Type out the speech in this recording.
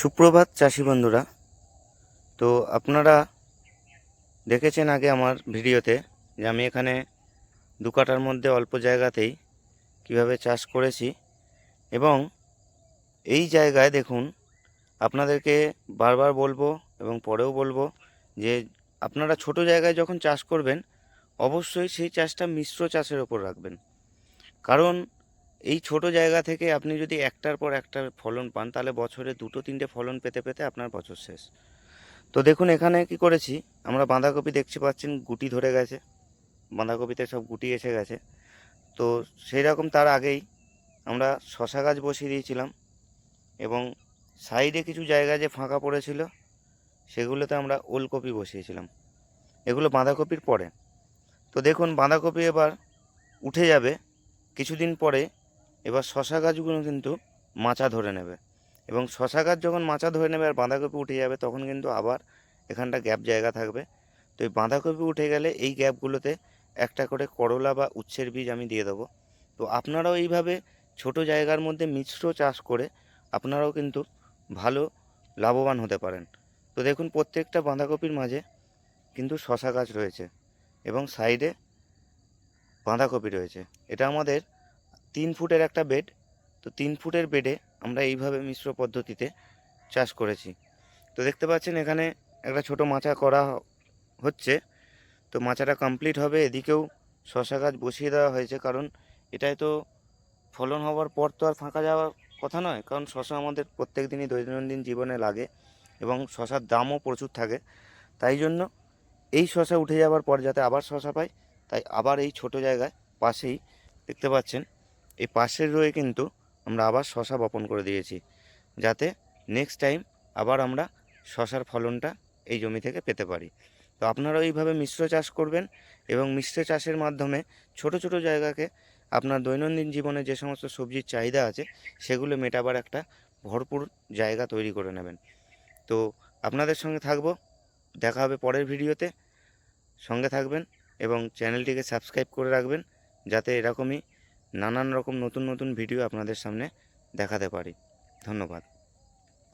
সুপ্রভাত চাষি বন্ধুরা। তো আপনারা দেখেছেন আগে আমার ভিডিওতে যে আমি এখানে 2 কাঠার মধ্যে অল্প জায়গাতেই কিভাবে চাষ করেছি। এবং এই জায়গায় দেখুন, আপনাদেরকে বারবার বলবো এবং পরেও বলবো যে আপনারা ছোট জায়গায় যখন চাষ করবেন অবশ্যই সেই চাষটা মিশ্র চাষের ওপর রাখবেন। কারণ এই ছোট জায়গা থেকে আপনি যদি একটার পর একটা ফলন পান তাহলে বছরে 2-3টে ফলন পেতে পেতে আপনার বছর শেষ। তো দেখুন এখানে কি করেছি, আমরা বাঁধাকপি দেখতে পাচ্ছেন গুটি ধরে গেছে, বাঁধাকপিতে সব গুটি এসে গেছে। তো সেই রকম তার আগেই আমরা শশা গাছ বসিয়ে দিয়েছিলাম এবং সাইডে কিছু জায়গা যে ফাঁকা পড়েছিল সেগুলোতে আমরা ওলকপি বসিয়েছিলাম। এগুলো বাঁধাকপির পরে। তো দেখুন বাঁধাকপি এবার উঠে যাবে কিছুদিন পরে। এবার শশা গাছগুলো কিন্তু মাচা ধরে নেবে এবং শশা গাছ যখন মাচা ধরে নেবে আর বাঁধাকপি উঠে যাবে তখন কিন্তু আবার এখানটা গ্যাপ জায়গা থাকবে। তো এই বাঁধাকপি উঠে গেলে এই গ্যাপগুলোতে একটা করে করলা বা উচ্ছের বীজ আমি দিয়ে দেবো। তো আপনারাও এইভাবে ছোট জায়গার মধ্যে মিশ্র চাষ করে আপনারাও কিন্তু ভালো লাভবান হতে পারেন। তো দেখুন প্রত্যেকটা বাঁধাকপির মাঝে কিন্তু শশা গাছ রয়েছে এবং সাইডে বাঁধাকপি রয়েছে। এটা আমাদের 3 ফুটের একটা বেড। তো 3 ফুটের বেডে আমরা এইভাবে মিশ্র পদ্ধতিতে চাষ করেছি। তো দেখতে পাচ্ছেন এখানে একটা ছোট মাচা করা হচ্ছে। তো মাচাটা কমপ্লিট হবে, এদিকেও শশা গাছ বসিয়ে দেওয়া হয়েছে, কারণ এটাই তো ফলন হওয়ার পর তো আর ফাঁকা যাওয়ার কথা নয়, কারণ শশা আমাদের প্রত্যেক দিনই দৈনন্দিন জীবনে লাগে এবং শশার দামও প্রচুর থাকে। তাই জন্য এই শশা উঠে যাওয়ার পর যাতে আবার শশা পাই, তাই আবার এই ছোট জায়গায় পাশেই দেখতে পাচ্ছেন এই পাশের রয়ে কিন্তু আমরা আবার শশা বপন করে দিয়েছি, যাতে নেক্সট টাইম আবার আমরা শশার ফলনটা এই জমি থেকে পেতে পারি। তো আপনারাও এইভাবে মিশ্র চাষ করবেন এবং মিশ্র চাষের মাধ্যমে ছোট ছোট জায়গাকে আপনার দৈনন্দিন জীবনে যে সমস্ত সবজির চাহিদা আছে সেগুলো মেটাবার একটা ভরপুর জায়গা তৈরি করে নেবেন। তো আপনাদের সঙ্গে থাকবো, দেখা হবে পরের ভিডিওতে। সঙ্গে থাকবেন এবং চ্যানেলটিকে সাবস্ক্রাইব করে রাখবেন, যাতে এরকমই নানান রকম নতুন নতুন ভিডিও আপনাদের সামনে দেখাতে পারি। ধন্যবাদ।